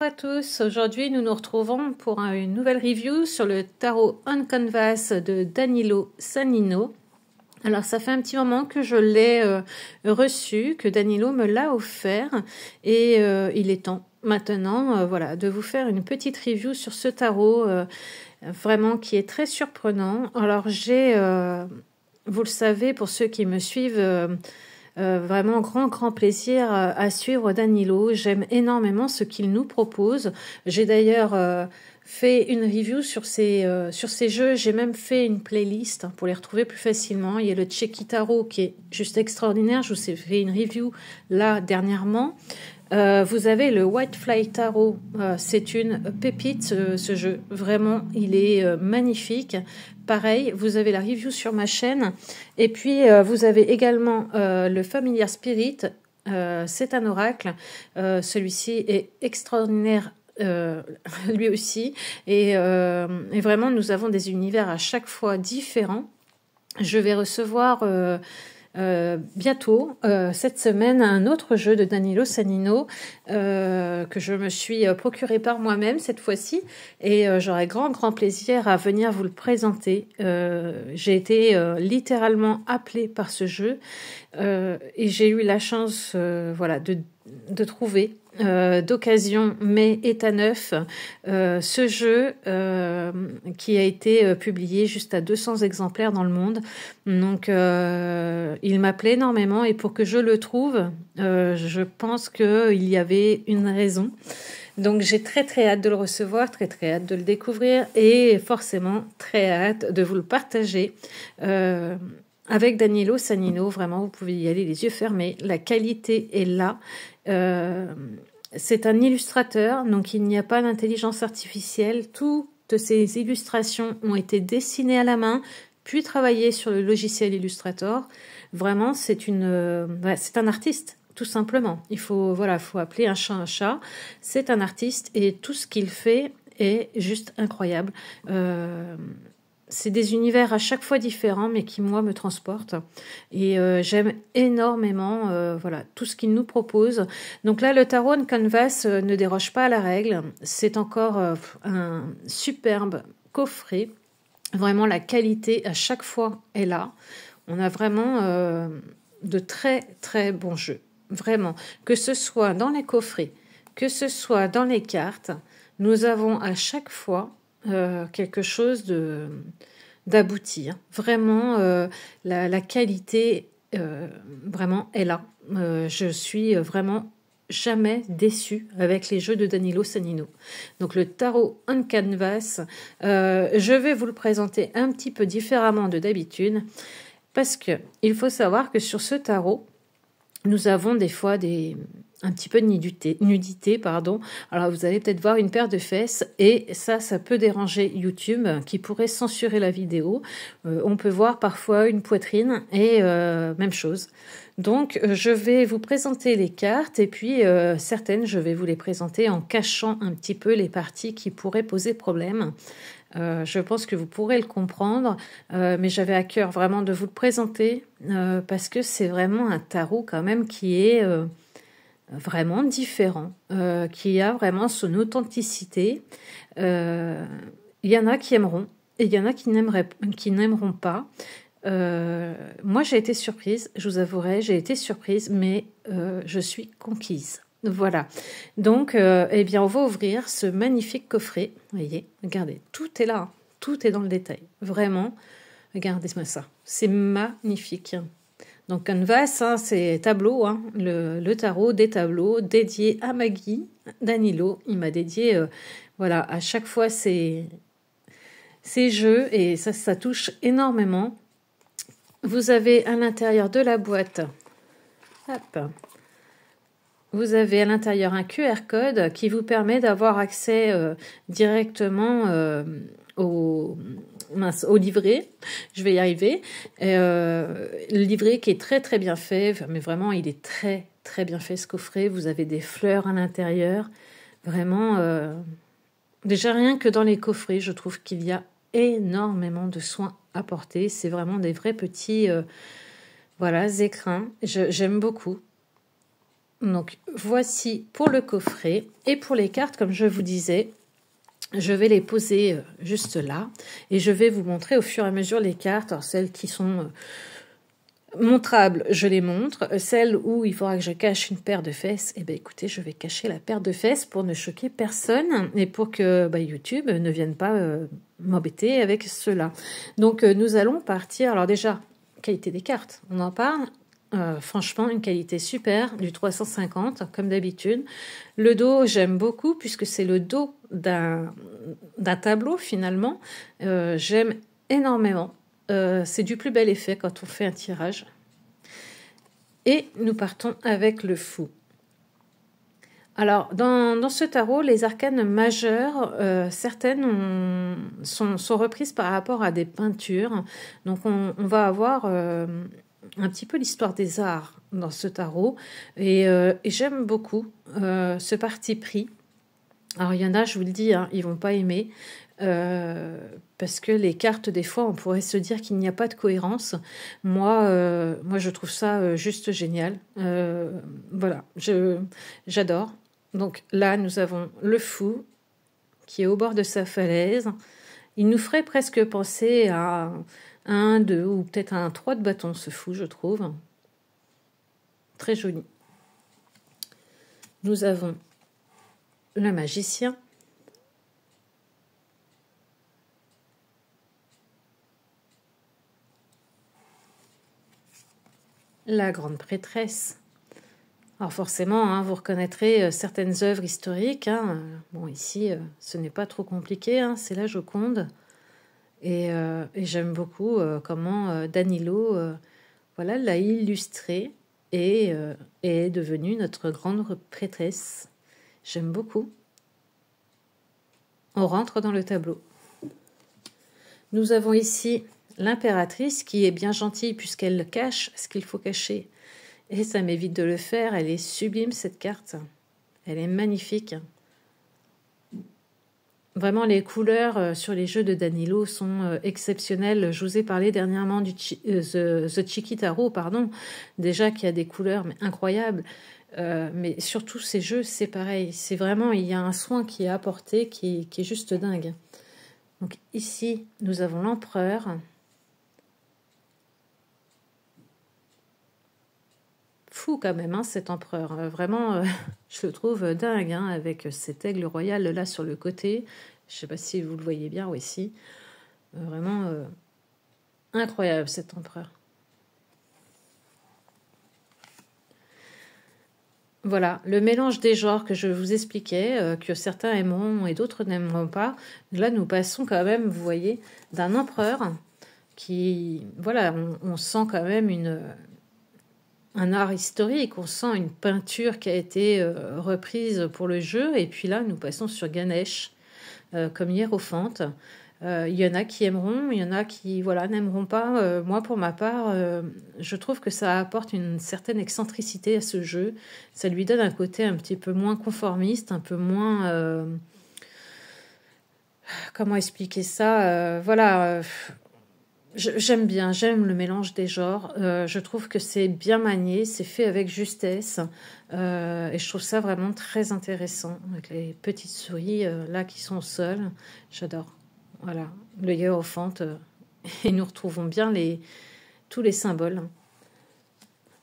Bonjour à tous, aujourd'hui nous nous retrouvons pour une nouvelle review sur le tarot On Canvas de Danilo Sannino. Alors ça fait un petit moment que je l'ai reçu, que Danilo me l'a offert et il est temps maintenant voilà, de vous faire une petite review sur ce tarot vraiment qui est très surprenant. Alors j'ai, vous le savez pour ceux qui me suivent, vraiment grand plaisir à suivre Danilo. J'aime énormément ce qu'il nous propose. J'ai d'ailleurs fait une review sur ces jeux. J'ai même fait une playlist pour les retrouver plus facilement. Il y a le Checky Tarot qui est juste extraordinaire. Je vous ai fait une review là dernièrement. Vous avez le White Fly Tarot, c'est une pépite ce jeu, vraiment il est magnifique. Pareil, vous avez la review sur ma chaîne et puis vous avez également le Familiar Spirit, c'est un oracle, celui-ci est extraordinaire lui aussi et vraiment nous avons des univers à chaque fois différents. Je vais recevoir bientôt, cette semaine, un autre jeu de Danilo Sannino que je me suis procuré par moi-même cette fois-ci et j'aurai grand plaisir à venir vous le présenter. J'ai été littéralement appelée par ce jeu et j'ai eu la chance voilà, de trouver d'occasion, mais est à neuf, ce jeu qui a été publié juste à 200 exemplaires dans le monde. Donc il m'appelait énormément et pour que je le trouve, je pense qu'il y avait une raison. Donc j'ai très hâte de le recevoir, très hâte de le découvrir et forcément très hâte de vous le partager. Avec Danilo Sannino, vraiment, vous pouvez y aller les yeux fermés. La qualité est là. C'est un illustrateur, donc il n'y a pas d'intelligence artificielle. Toutes ces illustrations ont été dessinées à la main, puis travaillées sur le logiciel Illustrator. Vraiment, c'est un artiste, tout simplement. Faut appeler un chat un chat. C'est un artiste et tout ce qu'il fait est juste incroyable. C'est des univers à chaque fois différents, mais qui, moi, me transportent. Et j'aime énormément voilà, tout ce qu'il nous propose. Donc là, le tarot on canvas ne déroge pas à la règle. C'est encore un superbe coffret. Vraiment, la qualité, à chaque fois, est là. On a vraiment de très bons jeux. Vraiment. Que ce soit dans les coffrets, que ce soit dans les cartes, nous avons à chaque fois quelque chose d'abouti. Vraiment, la qualité vraiment est là. Je suis vraiment jamais déçue avec les jeux de Danilo Sannino. Donc le tarot on canvas, je vais vous le présenter un petit peu différemment de d'habitude parce que il faut savoir que sur ce tarot, nous avons des fois un petit peu de nudité, pardon. Alors vous allez peut-être voir une paire de fesses et ça peut déranger YouTube qui pourrait censurer la vidéo. On peut voir parfois une poitrine et même chose. Donc je vais vous présenter les cartes et puis certaines je vais vous les présenter en cachant un petit peu les parties qui pourraient poser problème. Je pense que vous pourrez le comprendre, mais j'avais à cœur vraiment de vous le présenter parce que c'est vraiment un tarot quand même qui est vraiment différent, qui a vraiment son authenticité. Il y en a qui aimeront et il y en a qui n'aimeront pas. Moi j'ai été surprise, je vous avouerai, j'ai été surprise, mais je suis conquise. Voilà, donc eh bien on va ouvrir ce magnifique coffret. Vous voyez, regardez, tout est là, tout est dans le détail. Vraiment, regardez-moi ça, c'est magnifique. Donc canvas, hein, c'est tableau, hein, le tarot, des tableaux dédiés à Maggie, Danilo. Il m'a dédié, voilà, à chaque fois ces jeux et ça touche énormément. Vous avez à l'intérieur de la boîte, hop. Vous avez à l'intérieur un QR code qui vous permet d'avoir accès directement au livret. Je vais y arriver. Le livret qui est très bien fait, mais vraiment il est très bien fait ce coffret. Vous avez des fleurs à l'intérieur. Vraiment, déjà rien que dans les coffrets, je trouve qu'il y a énormément de soins apportés. C'est vraiment des vrais petits voilà, écrins. J'aime beaucoup. Donc voici pour le coffret. Et pour les cartes, comme je vous disais, je vais les poser juste là. Et je vais vous montrer au fur et à mesure les cartes. Alors celles qui sont montrables, je les montre. Celles où il faudra que je cache une paire de fesses, eh bien écoutez, je vais cacher la paire de fesses pour ne choquer personne. Et pour que YouTube ne vienne pas m'embêter avec cela. Donc nous allons partir. Alors déjà, qualité des cartes, on en parle. Franchement, une qualité super, du 350 comme d'habitude. Le dos, j'aime beaucoup puisque c'est le dos d'un tableau finalement. J'aime énormément. C'est du plus bel effet quand on fait un tirage. Et nous partons avec le fou. Alors, dans ce tarot, les arcanes majeures, certaines sont reprises par rapport à des peintures. Donc, on va avoir un petit peu l'histoire des arts dans ce tarot. Et j'aime beaucoup ce parti pris. Alors, il y en a, je vous le dis, hein, ils vont pas aimer. Parce que les cartes, des fois, on pourrait se dire qu'il n'y a pas de cohérence. Moi, je trouve ça juste génial. Voilà, j'adore. Donc là, nous avons le fou qui est au bord de sa falaise. Il nous ferait presque penser à un 2 ou peut-être un 3 de bâton, ce fou, je trouve. Très joli. Nous avons le magicien. La grande prêtresse. Alors forcément, hein, vous reconnaîtrez certaines œuvres historiques. Hein. Bon, ici, ce n'est pas trop compliqué, hein, c'est la Joconde. Et j'aime beaucoup comment Danilo voilà, l'a illustré et est devenue notre grande prêtresse. J'aime beaucoup. On rentre dans le tableau. Nous avons ici l'impératrice qui est bien gentille puisqu'elle cache ce qu'il faut cacher. Et ça m'évite de le faire. Elle est sublime, cette carte. Elle est magnifique. Vraiment, les couleurs sur les jeux de Danilo sont exceptionnelles. Je vous ai parlé dernièrement du The Cheeky Tarot, pardon. Déjà qu'il y a des couleurs mais incroyables. Mais surtout, ces jeux, c'est pareil. C'est vraiment, il y a un soin qui est apporté qui est juste dingue. Donc ici, nous avons l'empereur. Fou quand même, hein, cet empereur. Vraiment, je le trouve dingue, hein, avec cet aigle royal là sur le côté. Je ne sais pas si vous le voyez bien, ou ici. Vraiment incroyable, cet empereur. Voilà, le mélange des genres que je vous expliquais, que certains aimeront et d'autres n'aimeront pas. Là, nous passons quand même, vous voyez, d'un empereur qui... Voilà, on sent quand même un art historique, on sent une peinture qui a été reprise pour le jeu, et puis là, nous passons sur Ganesh, comme hiérophante. Il y en a qui aimeront, il y en a qui voilà, n'aimeront pas. Moi, pour ma part, je trouve que ça apporte une certaine excentricité à ce jeu. Ça lui donne un côté un petit peu moins conformiste, un peu moins... comment expliquer ça voilà, j'aime bien, j'aime le mélange des genres. Je trouve que c'est bien manié, c'est fait avec justesse. Et je trouve ça vraiment très intéressant. Avec les petites souris là qui sont au sol. J'adore. Voilà, le hiérophante. Et nous retrouvons bien tous les symboles.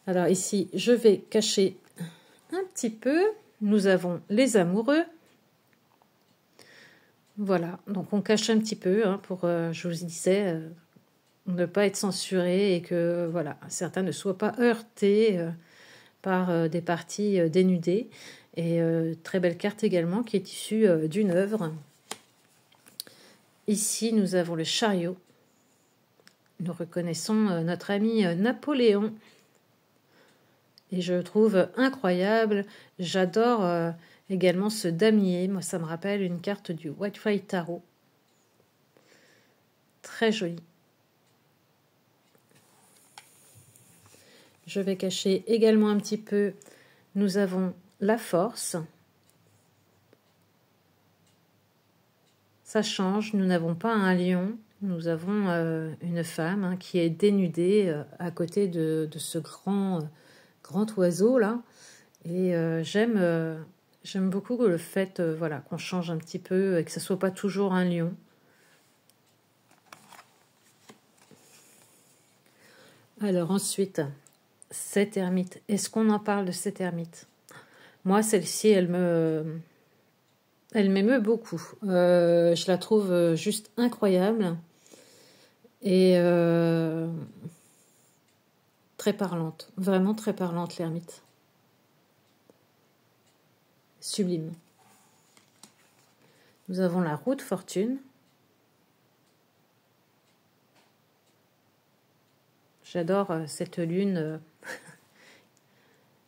Alors ici, je vais cacher un petit peu. Nous avons les amoureux. Voilà, donc on cache un petit peu pour, je vous disais... ne pas être censuré et que voilà, certains ne soient pas heurtés par des parties dénudées. Et très belle carte également qui est issue d'une œuvre. Ici, nous avons le chariot. Nous reconnaissons notre ami Napoléon. Et je trouve incroyable. J'adore également ce damier. Moi, ça me rappelle une carte du Whitefly Tarot. Très jolie. Je vais cacher également un petit peu. Nous avons la force. Ça change. Nous n'avons pas un lion. Nous avons une femme qui est dénudée à côté de ce grand oiseau là. Et j'aime beaucoup le fait voilà, qu'on change un petit peu et que ce ne soit pas toujours un lion. Alors ensuite, cette ermite. Est-ce qu'on en parle de cette ermite? Moi, celle-ci, elle m'émeut beaucoup. Je la trouve juste incroyable et très parlante. Vraiment très parlante, l'ermite. Sublime. Nous avons la roue de fortune. J'adore cette lune.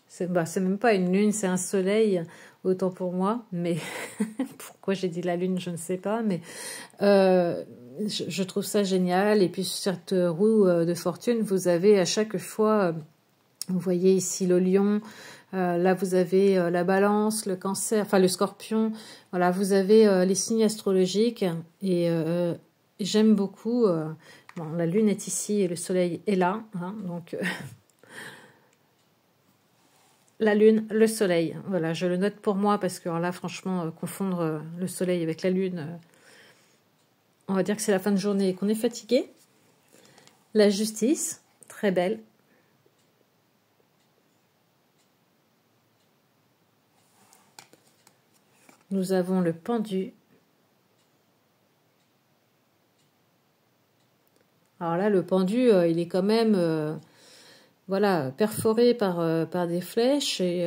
C'est même pas une lune, c'est un soleil, autant pour moi. Mais pourquoi j'ai dit la lune, je ne sais pas. Mais je trouve ça génial. Et puis sur cette roue de fortune, vous avez à chaque fois, vous voyez ici le lion. Là, vous avez la balance, le cancer, enfin le scorpion. Voilà, vous avez les signes astrologiques. Et j'aime beaucoup... bon, la lune est ici et le soleil est là. Hein, donc, la lune, le soleil. Voilà, je le note pour moi parce que là, franchement, confondre le soleil avec la lune, on va dire que c'est la fin de journée et qu'on est fatigué. La justice, très belle. Nous avons le pendu. Alors là, le pendu, il est quand même voilà, perforé par des flèches et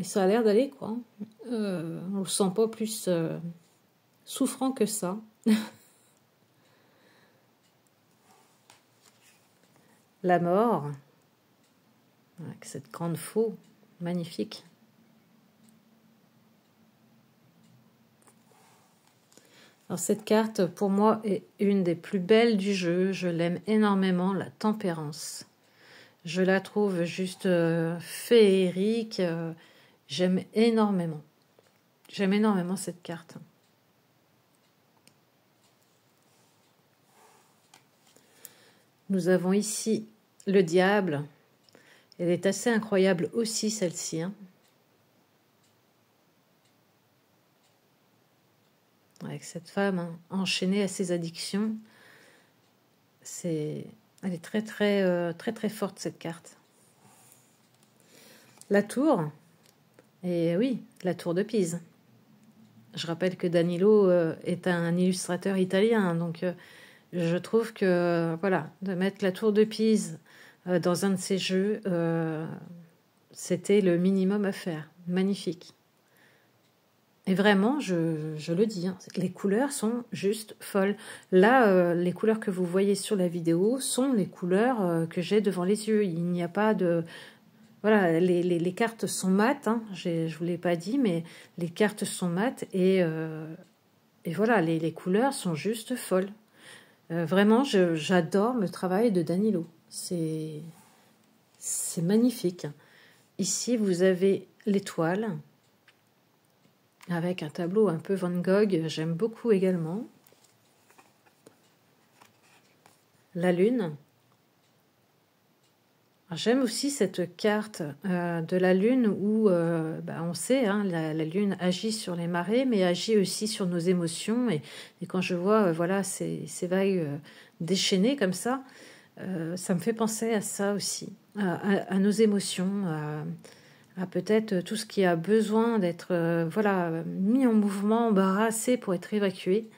ça a l'air d'aller, quoi. On le sent pas plus souffrant que ça. La mort, avec cette grande faux, magnifique. Alors cette carte, pour moi, est une des plus belles du jeu. Je l'aime énormément, la tempérance. Je la trouve juste féerique. J'aime énormément. J'aime énormément cette carte. Nous avons ici le diable. Elle est assez incroyable aussi, celle-ci. Hein. Avec cette femme hein, enchaînée à ses addictions. Elle est très forte, cette carte. La tour. Et oui, la tour de Pise. Je rappelle que Danilo est un illustrateur italien. Donc, je trouve que, voilà, de mettre la tour de Pise dans un de ses jeux, c'était le minimum à faire. Magnifique. Et vraiment, je le dis, hein, les couleurs sont juste folles. Là, les couleurs que vous voyez sur la vidéo sont les couleurs que j'ai devant les yeux. Il n'y a pas de... Voilà, les cartes sont mates, hein, je ne vous l'ai pas dit, mais les cartes sont mates et voilà, les couleurs sont juste folles. Vraiment, j'adore le travail de Danilo. C'est magnifique. Ici, vous avez l'étoile. Avec un tableau un peu Van Gogh, j'aime beaucoup également. La lune. J'aime aussi cette carte de la lune où on sait, hein, la lune agit sur les marées, mais agit aussi sur nos émotions. Et quand je vois voilà, ces vagues déchaînées comme ça me fait penser à ça aussi, à nos émotions, à peut-être tout ce qui a besoin d'être voilà, mis en mouvement, embarrassé pour être évacué.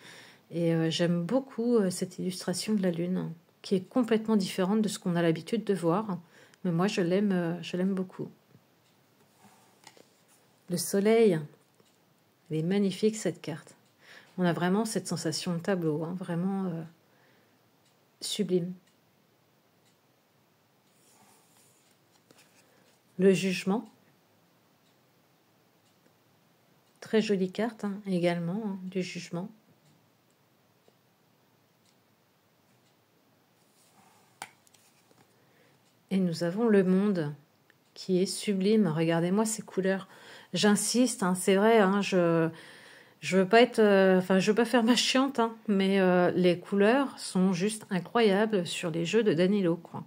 Et j'aime beaucoup cette illustration de la lune, qui est complètement différente de ce qu'on a l'habitude de voir. Mais moi, je l'aime beaucoup. Le soleil, elle est magnifique, cette carte. On a vraiment cette sensation de tableau, hein, vraiment sublime. Le jugement. Très jolie carte hein, également, hein, du jugement. Et nous avons le monde qui est sublime. Regardez-moi ces couleurs. J'insiste, hein, c'est vrai, hein, je veux pas être, je veux pas faire ma chiante, hein, mais les couleurs sont juste incroyables sur les jeux de Danilo, quoi.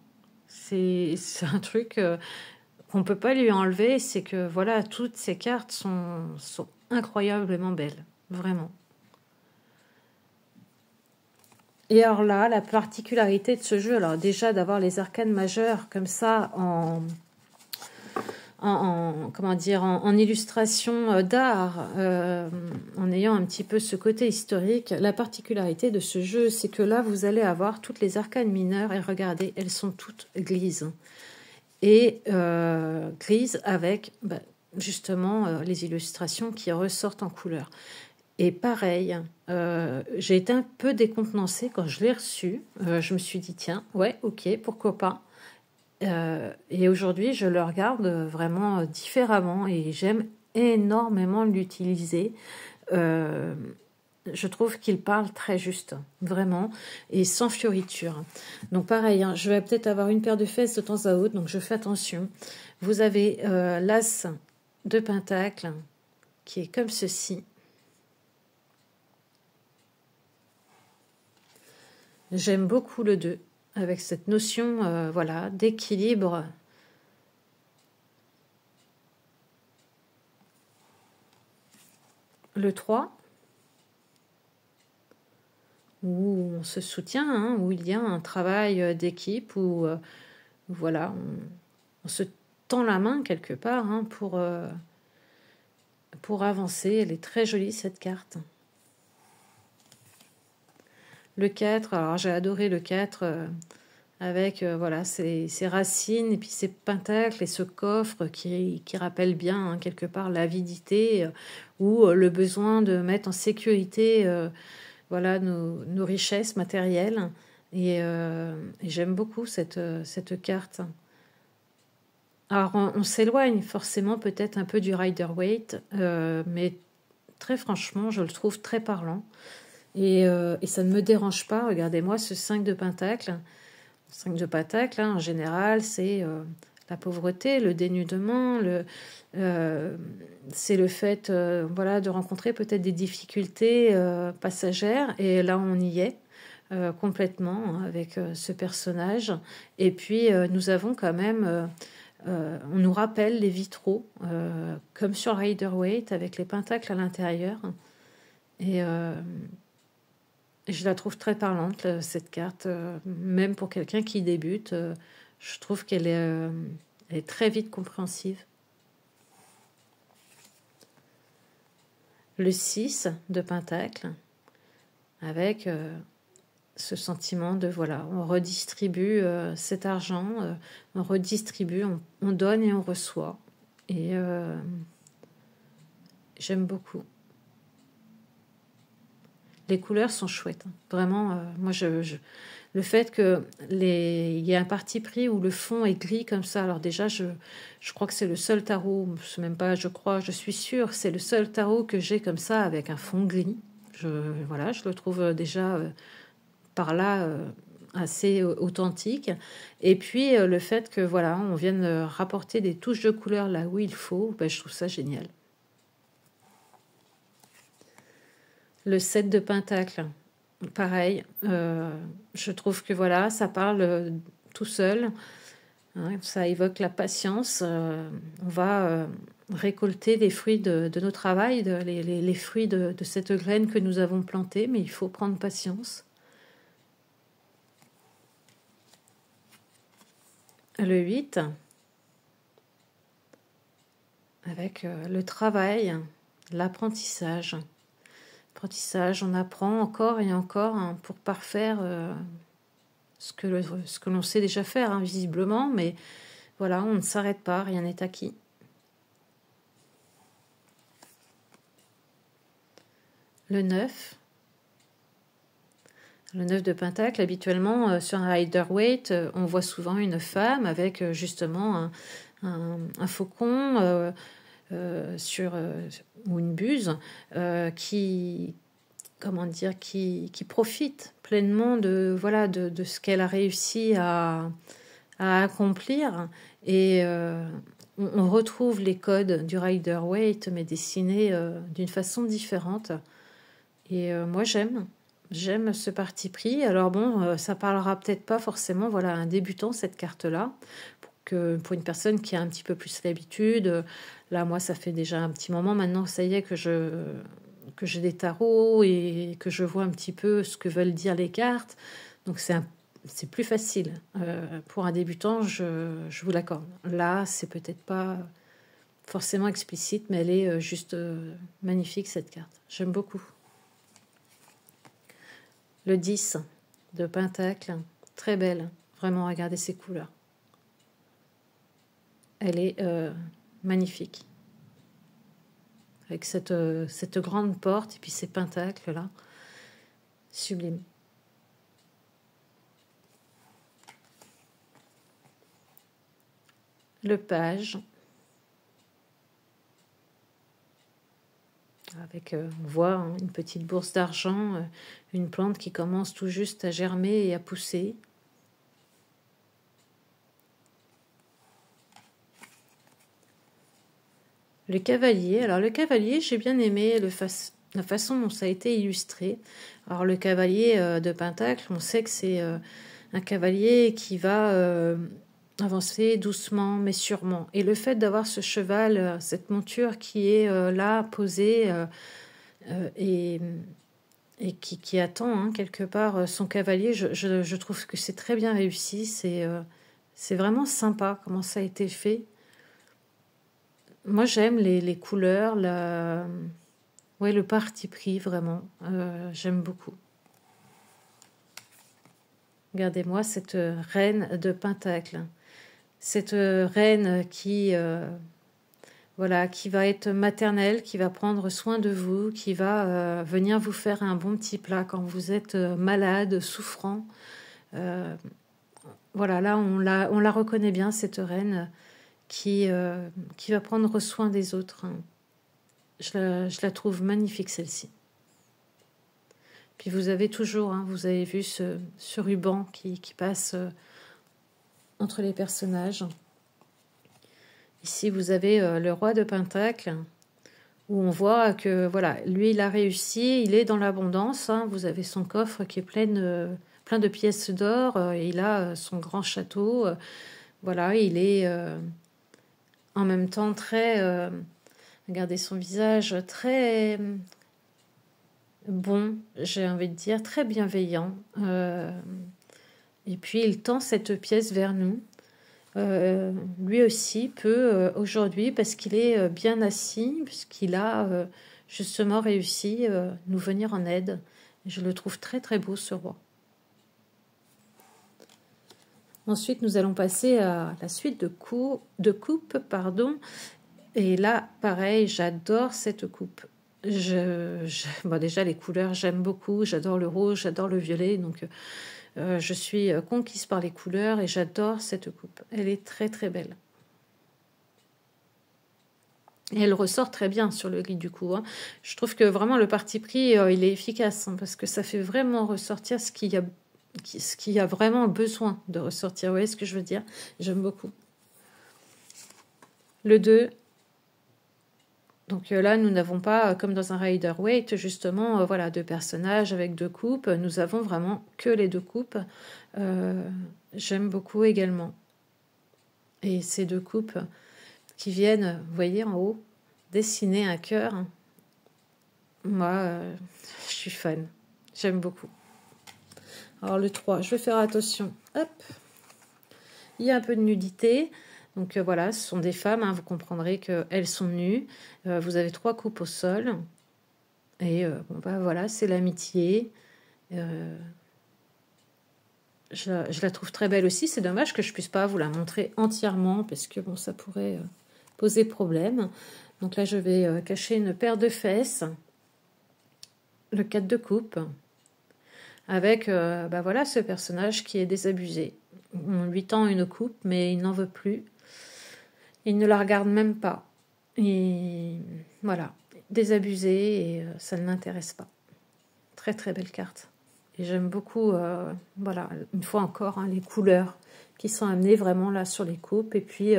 C'est un truc, qu'on peut pas lui enlever, c'est que voilà, toutes ces cartes sont incroyablement belles, vraiment. Et alors là, la particularité de ce jeu, alors déjà d'avoir les arcanes majeures comme ça comment dire, en illustration d'art, en ayant un petit peu ce côté historique. La particularité de ce jeu, c'est que là, vous allez avoir toutes les arcanes mineures, et regardez, elles sont toutes grises. Et grises avec justement les illustrations qui ressortent en couleur. Et pareil, j'ai été un peu décontenancée quand je l'ai reçu. Je me suis dit, tiens, ouais, ok, pourquoi pas. Et aujourd'hui, je le regarde vraiment différemment et j'aime énormément l'utiliser. Je trouve qu'il parle très juste, vraiment, et sans fioriture. Donc pareil, hein, je vais peut-être avoir une paire de fesses de temps à autre, donc je fais attention. Vous avez l'as de pentacle qui est comme ceci. J'aime beaucoup le 2. Avec cette notion voilà, d'équilibre. Le 3, où on se soutient, hein, où il y a un travail d'équipe, où voilà, on se tend la main quelque part hein, pour avancer. Elle est très jolie cette carte. Le 4, alors j'ai adoré le 4 avec voilà, ses racines et puis ses pentacles et ce coffre qui rappelle bien hein, quelque part l'avidité ou le besoin de mettre en sécurité voilà, nos richesses matérielles. Et j'aime beaucoup cette carte. Alors on s'éloigne forcément peut-être un peu du Rider-Waite, mais très franchement, je le trouve très parlant. Et ça ne me dérange pas. Regardez-moi ce 5 de pentacle. 5 de pentacle, hein, en général, c'est la pauvreté, le dénudement, c'est le fait voilà, de rencontrer peut-être des difficultés passagères. Et là, on y est complètement hein, avec ce personnage. Et puis, nous avons quand même... on nous rappelle les vitraux, comme sur Rider-Waite, avec les pentacles à l'intérieur. Et je la trouve très parlante, cette carte, même pour quelqu'un qui débute. Je trouve qu'elle est très vite compréhensive. Le 6 de pentacle, avec ce sentiment de, voilà, on redistribue cet argent, on redistribue, on donne et on reçoit. Et j'aime beaucoup. Les couleurs sont chouettes. Vraiment, moi, le fait qu'il y ait un parti pris où le fond est gris comme ça, alors déjà, je crois que c'est le seul tarot, c'est même pas, je suis sûre, c'est le seul tarot que j'ai comme ça avec un fond gris. Voilà, je le trouve déjà par là assez authentique. Et puis, le fait que, voilà, on vienne rapporter des touches de couleur là où il faut, je trouve ça génial. Le 7 de pentacle, pareil, je trouve que voilà, ça parle tout seul, hein, ça évoque la patience, on va récolter les fruits de nos travails, les fruits de cette graine que nous avons plantée, mais il faut prendre patience. Le 8, avec le travail, l'apprentissage. On apprend encore et encore hein, pour parfaire ce que l'on sait déjà faire, hein, visiblement, mais voilà, on ne s'arrête pas, rien n'est acquis. Le 9. Le 9 de pentacle, habituellement, sur un Rider-Waite, on voit souvent une femme avec justement un faucon ou une buse qui profite pleinement de ce qu'elle a réussi à accomplir. Et on retrouve les codes du Rider-Waite, mais dessinés d'une façon différente. Et moi, j'aime ce parti pris. Alors bon, ça parlera peut-être pas forcément à un débutant, cette carte-là, que pour une personne qui a un petit peu plus l'habitude, là, moi, ça fait déjà un petit moment maintenant, ça y est, que j'ai des tarots et que je vois un petit peu ce que veulent dire les cartes. Donc, c'est plus facile. Pour un débutant, je vous l'accorde. Là, c'est peut-être pas forcément explicite, mais elle est juste magnifique, cette carte. J'aime beaucoup. Le 10 de Pentacle, très belle. Vraiment, regardez ses couleurs. Elle est magnifique. Avec cette grande porte et puis ces pentacles là. Sublime. Le page. Avec, on voit hein, une petite bourse d'argent, une plante qui commence tout juste à germer et à pousser. Le cavalier. Alors le cavalier, j'ai bien aimé la façon dont ça a été illustré. Alors le cavalier de Pentacle, on sait que c'est un cavalier qui va avancer doucement mais sûrement. Et le fait d'avoir ce cheval, cette monture qui est là posée et qui attend hein, quelque part son cavalier, je trouve que c'est très bien réussi. C'est vraiment sympa comment ça a été fait. Moi, j'aime les couleurs, ouais, le parti pris, vraiment. J'aime beaucoup. Regardez-moi cette reine de Pentacle. Cette reine voilà, qui va être maternelle, qui va prendre soin de vous, qui va venir vous faire un bon petit plat quand vous êtes malade, souffrant. Voilà, là, on la reconnaît bien, cette reine qui va prendre soin des autres. Je la trouve magnifique, celle-ci. Puis vous avez toujours, hein, vous avez vu ce ruban qui passe entre les personnages. Ici, vous avez le roi de Pentacle, où on voit que, voilà, lui, il a réussi, il est dans l'abondance. Hein, vous avez son coffre qui est plein de pièces d'or, il a son grand château. Voilà, il est en même temps très... regardez son visage, très bon, j'ai envie de dire, très bienveillant. Et puis, il tend cette pièce vers nous. Lui aussi peut aujourd'hui, parce qu'il est bien assis, puisqu'il a justement réussi nous venir en aide. Je le trouve très très beau ce roi. Ensuite, nous allons passer à la suite de coupe, pardon. Et là, pareil, j'adore cette coupe. Bon, déjà, les couleurs, j'aime beaucoup. J'adore le rouge, j'adore le violet. Donc, je suis conquise par les couleurs et j'adore cette coupe. Elle est très, très belle. Et elle ressort très bien sur le gris du coup. Hein. Je trouve que vraiment, le parti pris, il est efficace hein, parce que ça fait vraiment ressortir ce qu'il y a vraiment besoin de ressortir. Vous voyez ce que je veux dire? J'aime beaucoup. Le 2. Donc là, nous n'avons pas, comme dans un Rider-Waite, justement, voilà, deux personnages avec deux coupes. Nous avons vraiment que les deux coupes. J'aime beaucoup également. Et ces deux coupes qui viennent, vous voyez, en haut, dessiner un cœur. Moi, je suis fan. J'aime beaucoup. Alors le 3, je vais faire attention. Hop. Il y a un peu de nudité. Donc voilà, ce sont des femmes, hein, vous comprendrez qu'elles sont nues. Vous avez 3 coupes au sol. Et bon, bah, voilà, c'est l'amitié. Je la trouve très belle aussi. C'est dommage que je ne puisse pas vous la montrer entièrement parce que bon, ça pourrait poser problème. Donc là, je vais cacher une paire de fesses. Le 4 de coupe. Avec bah voilà, ce personnage qui est désabusé. On lui tend une coupe, mais il n'en veut plus. Il ne la regarde même pas. Et voilà, désabusé et ça ne l'intéresse pas. Très très belle carte. Et j'aime beaucoup, voilà, une fois encore, hein, les couleurs qui sont amenées vraiment là sur les coupes et puis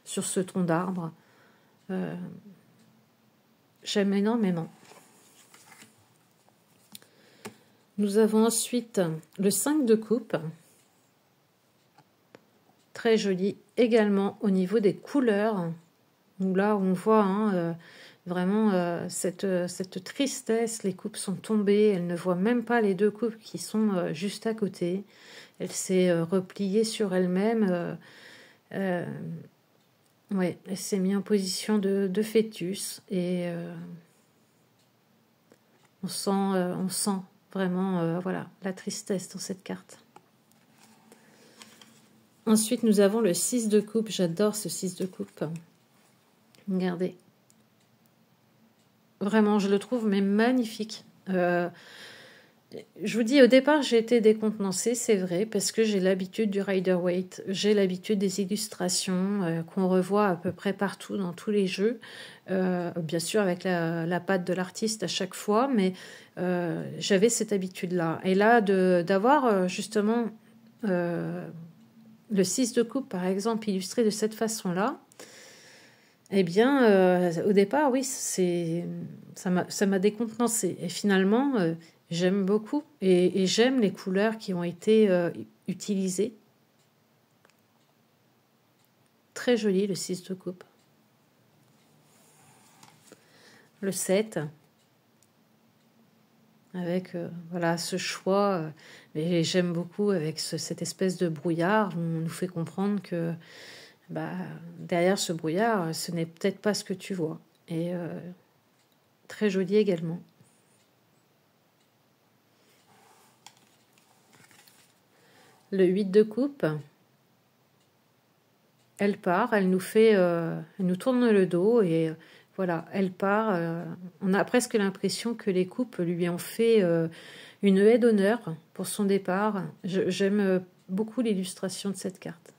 sur ce tronc d'arbre. J'aime énormément. Nous avons ensuite le 5 de coupe. Très joli également au niveau des couleurs, où là on voit vraiment cette tristesse. Les coupes sont tombées, elle ne voit même pas les deux coupes qui sont juste à côté. Elle s'est repliée sur elle-même. Ouais, elle s'est mise en position de fœtus et on sent vraiment voilà, la tristesse dans cette carte. Ensuite, nous avons le 6 de coupe. J'adore ce 6 de coupe. Regardez. Vraiment, je le trouve mais magnifique. Je vous dis, au départ, j'ai été décontenancée, c'est vrai, parce que j'ai l'habitude du Rider-Waite. J'ai l'habitude des illustrations qu'on revoit à peu près partout dans tous les jeux. Bien sûr, avec la patte de l'artiste à chaque fois, mais j'avais cette habitude-là. Et là, d'avoir justement le 6 de coupe, par exemple, illustré de cette façon-là, eh bien, au départ, oui, ça m'a décontenancé. Et finalement, j'aime beaucoup. Et j'aime les couleurs qui ont été utilisées. Très joli, le 6 de coupe. Le 7. Avec voilà, ce choix. Et j'aime beaucoup avec cette espèce de brouillard. On nous fait comprendre que derrière ce brouillard, ce n'est peut-être pas ce que tu vois. Et très joli également. Le 8 de coupe, elle part, elle nous tourne le dos et voilà, elle part. On a presque l'impression que les coupes lui ont fait une haie d'honneur pour son départ. J'aime beaucoup l'illustration de cette carte.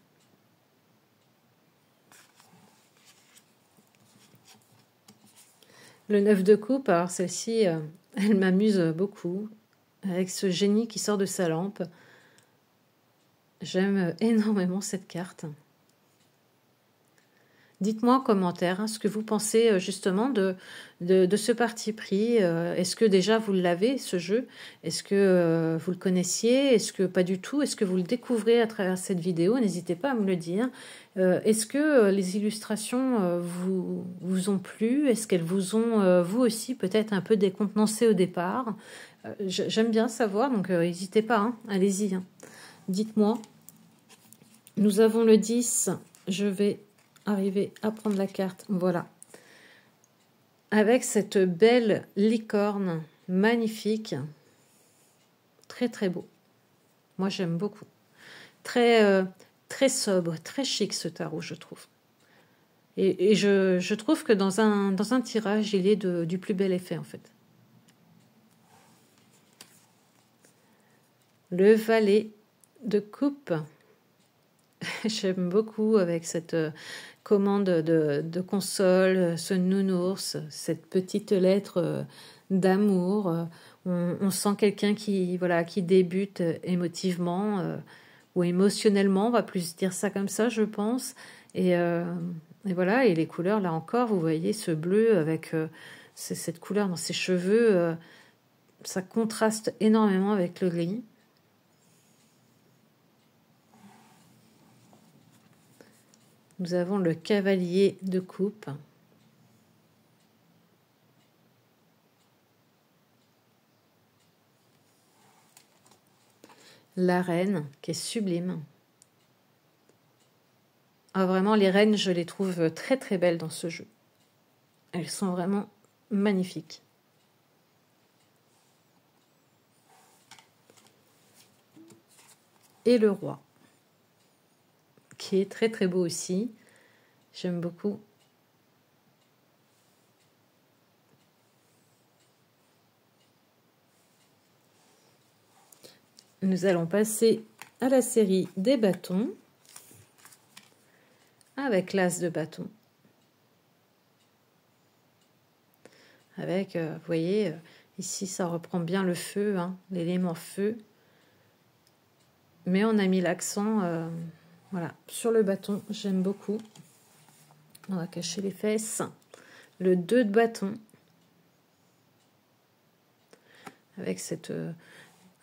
Le 9 de coupe, alors celle-ci, elle m'amuse beaucoup, avec ce génie qui sort de sa lampe. J'aime énormément cette carte. Dites-moi en commentaire ce que vous pensez justement de ce parti pris. Est-ce que déjà vous l'avez, ce jeu? Est-ce que vous le connaissiez? Est-ce que pas du tout? Est-ce que vous le découvrez à travers cette vidéo? N'hésitez pas à me le dire. Est-ce que les illustrations vous ont plu? Est-ce qu'elles vous ont, vous aussi, peut-être un peu décontenancé au départ? J'aime bien savoir, donc n'hésitez pas, allez-y. Dites-moi. Nous avons le 10. Je vais arriver à prendre la carte. Voilà. Avec cette belle licorne magnifique. Très, très beau. Moi, j'aime beaucoup. Très, très sobre, très chic ce tarot, je trouve. Et je trouve que dans un tirage, il est du plus bel effet, en fait. Le valet de coupe. J'aime beaucoup avec cette commande de console, ce nounours, cette petite lettre d'amour. On sent quelqu'un qui débute émotivement ou émotionnellement, on va plus dire ça comme ça, je pense. Et voilà, et les couleurs, là encore, vous voyez ce bleu avec cette couleur dans ses cheveux, ça contraste énormément avec le gris. Nous avons le cavalier de coupe. La reine, qui est sublime. Ah, vraiment, les reines, je les trouve très très belles dans ce jeu. Elles sont vraiment magnifiques. Et le roi, qui est très très beau aussi. J'aime beaucoup. Nous allons passer à la série des bâtons avec l'as de bâton. Avec, vous voyez, ici ça reprend bien le feu, l'élément feu. Mais on a mis l'accent voilà, sur le bâton, j'aime beaucoup. On va cacher les fesses. Le 2 de bâton. Avec cette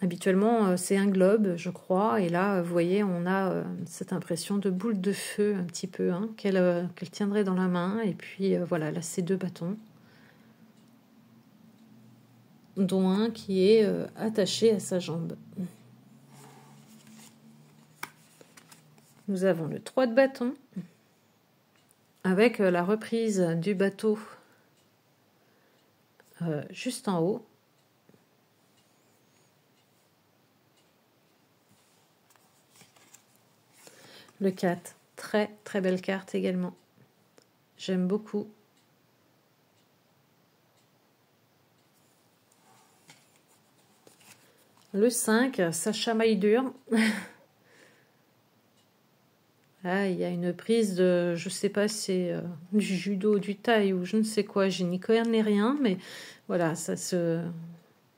Habituellement, c'est un globe, je crois. Et là, vous voyez, on a cette impression de boule de feu un petit peu, hein, qu'elle tiendrait dans la main. Et puis, voilà, là, c'est 2 bâtons, dont un qui est attaché à sa jambe. Nous avons le 3 de bâton, avec la reprise du bateau juste en haut. Le 4, très très belle carte également. J'aime beaucoup. Le 5, ça chamaille dur. Là, il y a une prise de, je sais pas si c'est du judo, du thaï ou je ne sais quoi. Je n'y connais rien, mais voilà, ça se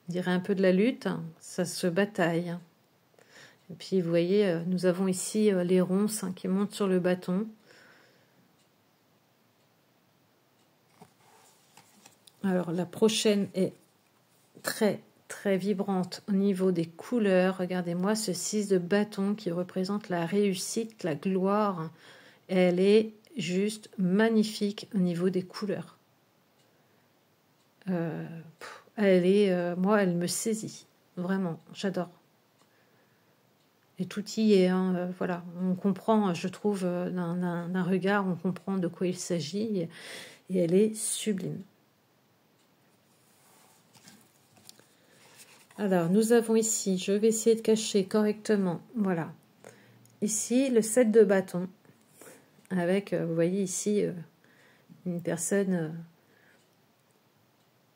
dirait un peu de la lutte. Ça se bataille. Et puis, vous voyez, nous avons ici les ronces qui montent sur le bâton. Alors, la prochaine est très, très vibrante au niveau des couleurs. Regardez-moi ce 6 de bâton qui représente la réussite, la gloire. Elle est juste magnifique au niveau des couleurs. Elle est, moi, elle me saisit. Vraiment, j'adore. Et tout y est, hein, voilà. On comprend, je trouve, d'un regard, on comprend de quoi il s'agit. Et elle est sublime. Alors, nous avons ici, je vais essayer de cacher correctement, voilà. Ici, le 7 de bâton, avec, vous voyez ici, une personne,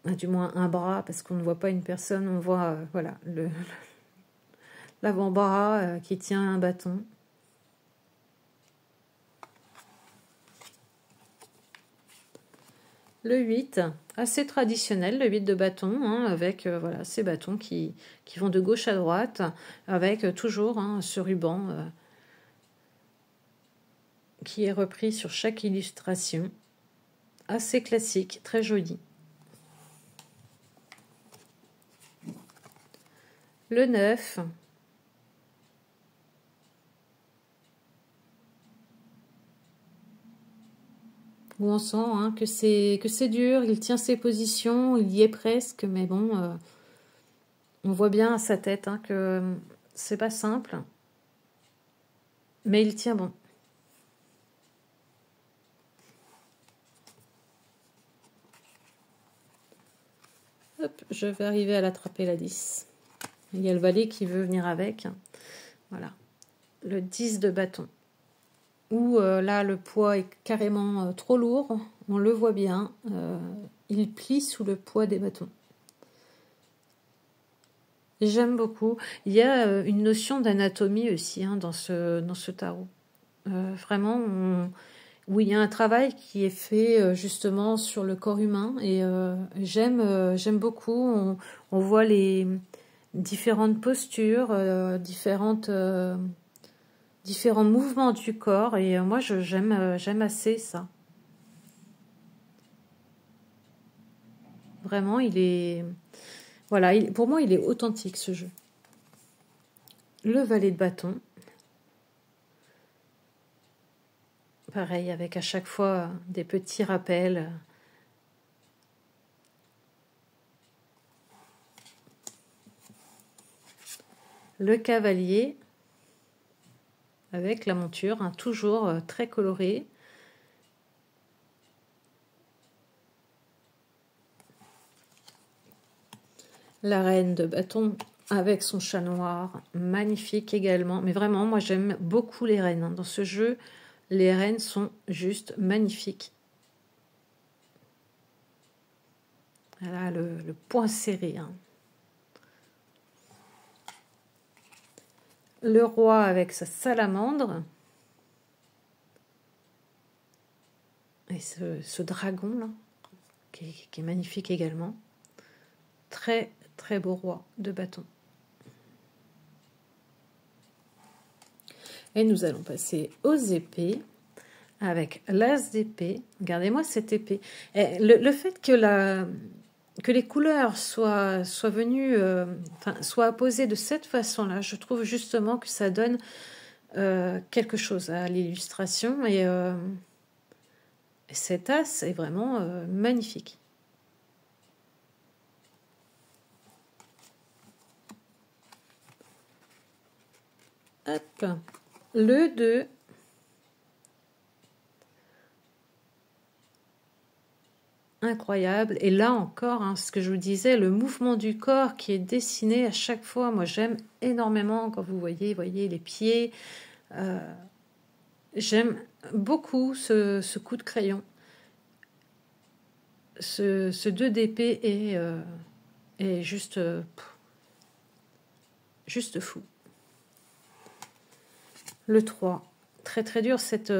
du moins un bras, parce qu'on ne voit pas une personne, on voit, voilà, l'avant-bras qui tient un bâton. Le 8, assez traditionnel, le 8 de bâton, hein, avec voilà, ces bâtons qui vont de gauche à droite, avec toujours ce ruban qui est repris sur chaque illustration. Assez classique, très joli. Le 9, où on sent que c'est dur, il tient ses positions, il y est presque, mais bon, on voit bien à sa tête que c'est pas simple, mais il tient bon. Hop, je vais arriver à l'attraper, la 10. Il y a le valet qui veut venir avec. Voilà, le 10 de bâton. Où là, le poids est carrément trop lourd. On le voit bien. Il plie sous le poids des bâtons. J'aime beaucoup. Il y a une notion d'anatomie aussi dans ce tarot. Vraiment, où il y a un travail qui est fait justement sur le corps humain. Et j'aime beaucoup. On voit les différentes postures, différents mouvements du corps. Et moi, j'aime assez ça. Vraiment, il est... Voilà, pour moi, il est authentique, ce jeu. Le valet de bâton. Pareil, avec à chaque fois des petits rappels. Le cavalier, avec la monture, toujours très colorée. La reine de bâton avec son chat noir, magnifique également. Mais vraiment, moi j'aime beaucoup les reines. Dans ce jeu, les reines sont juste magnifiques. Voilà le point serré. Le roi avec sa salamandre. Et ce dragon là, qui est magnifique également. Très très beau roi de bâton. Et nous allons passer aux épées avec l'as d'épée. Regardez-moi cette épée. Et le fait que que les couleurs soient venues, soient apposées de cette façon-là. Je trouve justement que ça donne quelque chose à l'illustration et cette as est vraiment magnifique. Hop. Le 2. Incroyable. Et là encore, hein, ce que je vous disais, le mouvement du corps qui est dessiné à chaque fois. Moi, j'aime énormément quand vous voyez les pieds. J'aime beaucoup ce coup de crayon. Ce 2 d'épée est juste fou. Le 3. Très très dur cette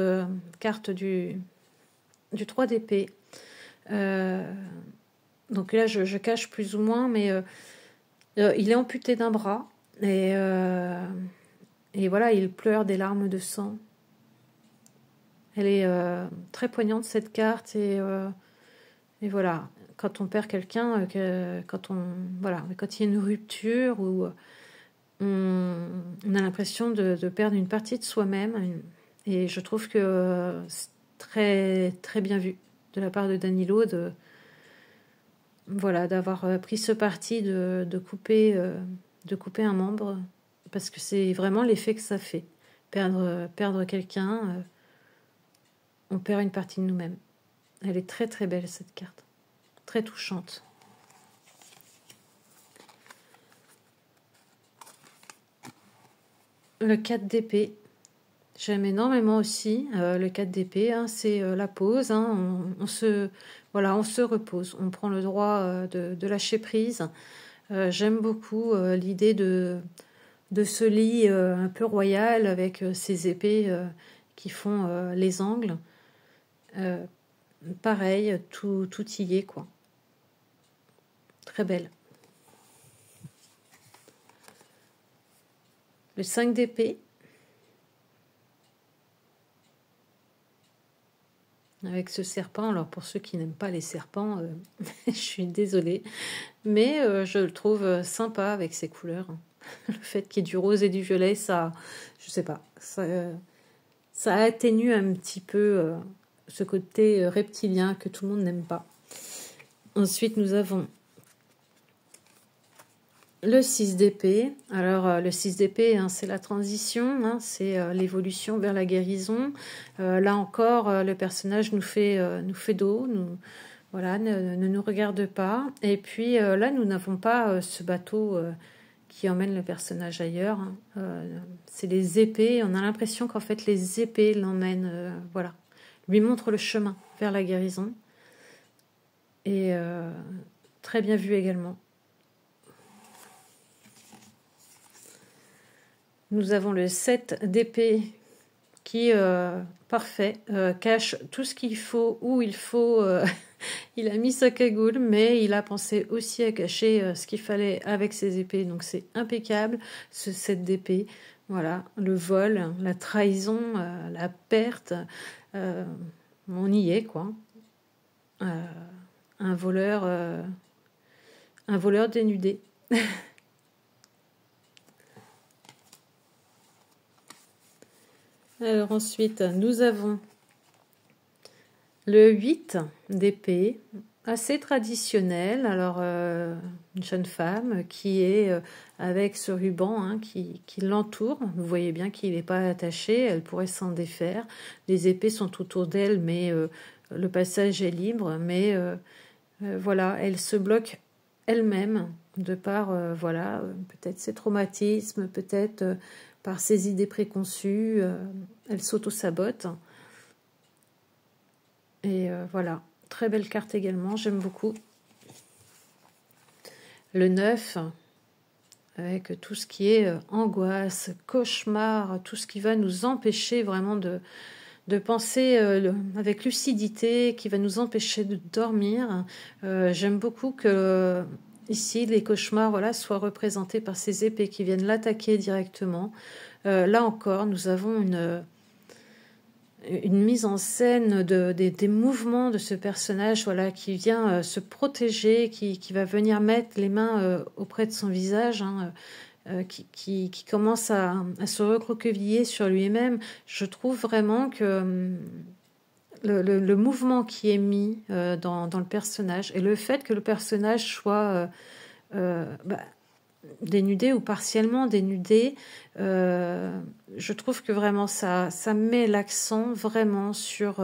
carte du 3 d'épée. Donc là, je cache plus ou moins, mais il est amputé d'un bras. Et voilà, il pleure des larmes de sang. Elle est très poignante, cette carte. Et voilà, quand on perd quelqu'un, quand il y a une rupture ou on a l'impression de perdre une partie de soi-même. Et je trouve que c'est très, très bien vu de la part de Danilo d'avoir pris ce parti de couper un membre, parce que c'est vraiment l'effet que ça fait. Perdre quelqu'un, on perd une partie de nous-mêmes. Elle est très très belle, cette carte. Très touchante. Le 4 d'épée. J'aime énormément aussi le 4 d'épée. Hein, c'est la pause. Hein, on se repose. On prend le droit de lâcher prise. J'aime beaucoup l'idée de ce lit un peu royal avec ces épées qui font les angles. Pareil, tout y est, quoi. Très belle. Le 5 d'épée. Avec ce serpent. Alors pour ceux qui n'aiment pas les serpents, je suis désolée. Mais je le trouve sympa avec ses couleurs. Le fait qu'il y ait du rose et du violet, ça, je sais pas, ça atténue un petit peu ce côté reptilien que tout le monde n'aime pas. Ensuite, nous avons le 6 d'épée. Alors, le 6 d'épée, hein, c'est la transition, hein, c'est l'évolution vers la guérison. Là encore, le personnage nous fait dos, ne nous regarde pas. Et puis là, nous n'avons pas ce bateau qui emmène le personnage ailleurs. C'est les épées. On a l'impression qu'en fait, les épées l'emmènent, lui montrent le chemin vers la guérison. Et très bien vu également. Nous avons le 7 d'épée qui, parfait, cache tout ce qu'il faut, où il faut. Il a mis sa cagoule, mais il a pensé aussi à cacher ce qu'il fallait avec ses épées. Donc c'est impeccable, ce 7 d'épée. Voilà, le vol, la trahison, la perte. On y est, quoi. Un voleur dénudé. Alors ensuite, nous avons le 8 d'épée, assez traditionnel. Alors, une jeune femme qui est avec ce ruban qui l'entoure. Vous voyez bien qu'il n'est pas attaché, elle pourrait s'en défaire. Les épées sont autour d'elle, mais le passage est libre. Mais voilà, elle se bloque elle-même de par peut-être ses traumatismes, peut-être par ses idées préconçues. Elle s'auto-sabote. Et voilà, très belle carte également, j'aime beaucoup. Le 9, avec tout ce qui est angoisse, cauchemar, tout ce qui va nous empêcher vraiment de penser avec lucidité, qui va nous empêcher de dormir. J'aime beaucoup que ici, les cauchemars soient représentés par ces épées qui viennent l'attaquer directement. Là encore, nous avons une mise en scène des mouvements de ce personnage, voilà, qui vient se protéger, qui va venir mettre les mains auprès de son visage, hein, qui commence à se recroqueviller sur lui-même. Je trouve vraiment que le mouvement qui est mis dans le personnage et le fait que le personnage soit dénudé ou partiellement dénudé, je trouve que vraiment ça met l'accent vraiment sur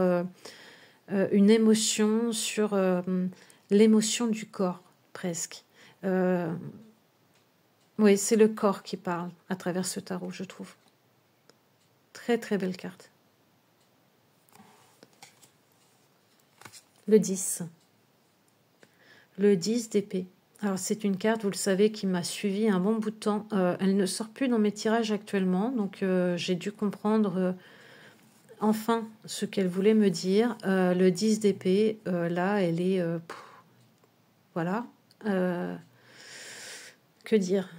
une émotion, sur l'émotion du corps presque. Oui, c'est le corps qui parle à travers ce tarot, je trouve. Très très belle carte. Le 10. Le 10 d'épée. Alors c'est une carte, vous le savez, qui m'a suivi un bon bout de temps. Elle ne sort plus dans mes tirages actuellement, donc j'ai dû comprendre enfin ce qu'elle voulait me dire. Le 10 d'épée, là, elle est... voilà. Que dire?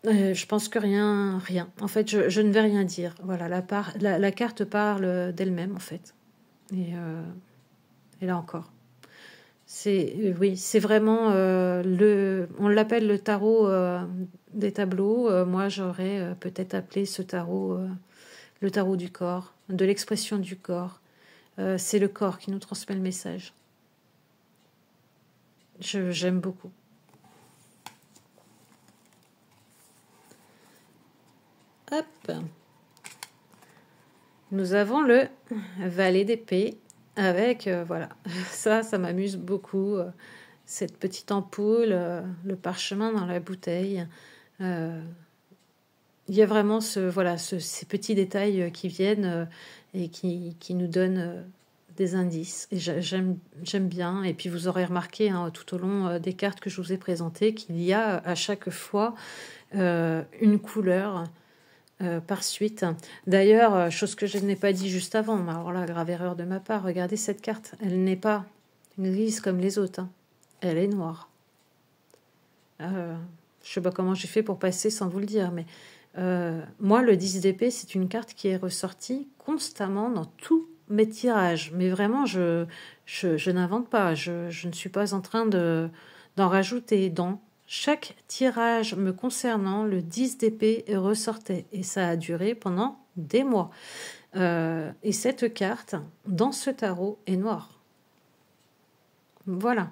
Je pense que rien. En fait, je ne vais rien dire. Voilà, la carte parle d'elle-même, en fait. Et là encore. Oui, c'est vraiment on l'appelle le tarot des tableaux. Moi, j'aurais peut-être appelé ce tarot le tarot du corps, de l'expression du corps. C'est le corps qui nous transmet le message. J'aime beaucoup. Hop. Nous avons le valet d'épée. Avec, voilà, ça m'amuse beaucoup, cette petite ampoule, le parchemin dans la bouteille. Il y a vraiment ces petits détails qui viennent et qui nous donnent des indices. Et j'aime bien. Et puis vous aurez remarqué hein, tout au long des cartes que je vous ai présentées qu'il y a à chaque fois une couleur par suite. D'ailleurs, chose que je n'ai pas dit juste avant, mais alors là, grave erreur de ma part, regardez cette carte, elle n'est pas grise comme les autres, hein. Elle est noire. Je ne sais pas comment j'ai fait pour passer sans vous le dire, mais moi, le 10 d'épée, c'est une carte qui est ressortie constamment dans tous mes tirages. Mais vraiment, je n'invente pas, je ne suis pas en train d'en rajouter dans chaque tirage me concernant, le 10 d'épée ressortait. Et ça a duré pendant des mois. Et cette carte, dans ce tarot, est noire. Voilà.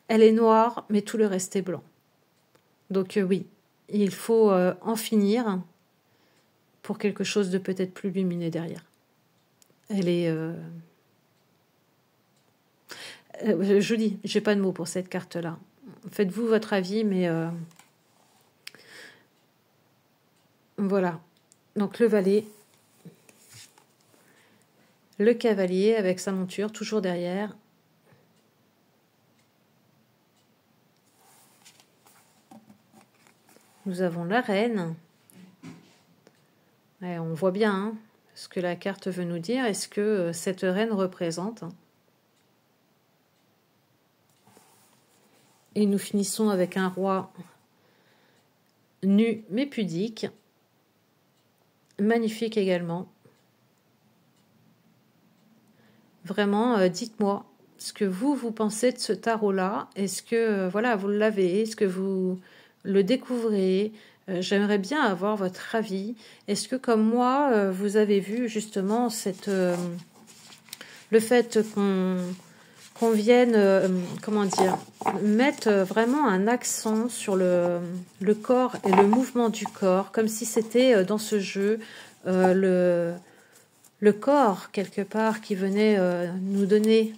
Elle est noire, mais tout le reste est blanc. Donc oui, il faut en finir pour quelque chose de peut-être plus lumineux derrière. Elle est... je dis, j'ai pas de mots pour cette carte-là. Faites-vous votre avis, mais voilà. Donc le valet, le cavalier avec sa monture toujours derrière. Nous avons la reine. Et on voit bien hein, ce que la carte veut nous dire et ce que cette reine représente. Et nous finissons avec un roi nu mais pudique. Magnifique également. Vraiment, dites-moi ce que vous pensez de ce tarot-là. Est-ce que voilà, vous l'avez? Est-ce que vous le découvrez? J'aimerais bien avoir votre avis. Est-ce que comme moi, vous avez vu justement le fait qu'on vienne, comment dire, mettre vraiment un accent sur le corps et le mouvement du corps, comme si c'était dans ce jeu le corps, quelque part, qui venait nous donner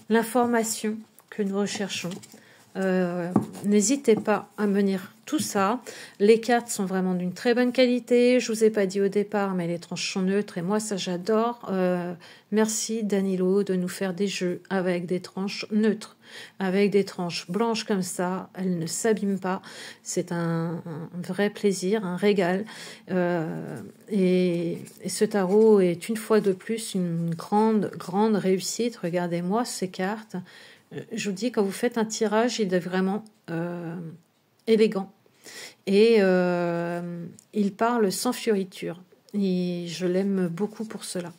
l'information que nous recherchons. N'hésitez pas à me dire tout ça. Les cartes sont vraiment d'une très bonne qualité. Je vous ai pas dit au départ, mais les tranches sont neutres et moi ça j'adore. Merci Danilo de nous faire des jeux avec des tranches neutres, avec des tranches blanches comme ça. Elles ne s'abîment pas. C'est un vrai plaisir, un régal. Et ce tarot est une fois de plus une grande réussite. Regardez-moi ces cartes. Je vous dis, quand vous faites un tirage, il est vraiment élégant. et il parle sans fioriture. Et je l'aime beaucoup pour cela.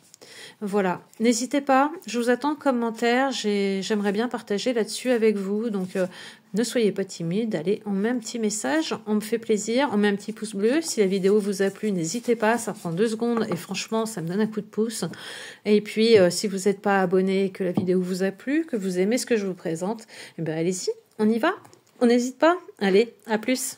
Voilà, n'hésitez pas, je vous attends en commentaire, j'aimerais bien partager là-dessus avec vous, donc ne soyez pas timide, allez, on met un petit message, on me fait plaisir, on met un petit pouce bleu, si la vidéo vous a plu, n'hésitez pas, ça prend 2 secondes et franchement, ça me donne un coup de pouce. Et puis, si vous n'êtes pas abonné, que la vidéo vous a plu, que vous aimez ce que je vous présente, eh bien allez-y, on y va, on n'hésite pas, allez, à plus.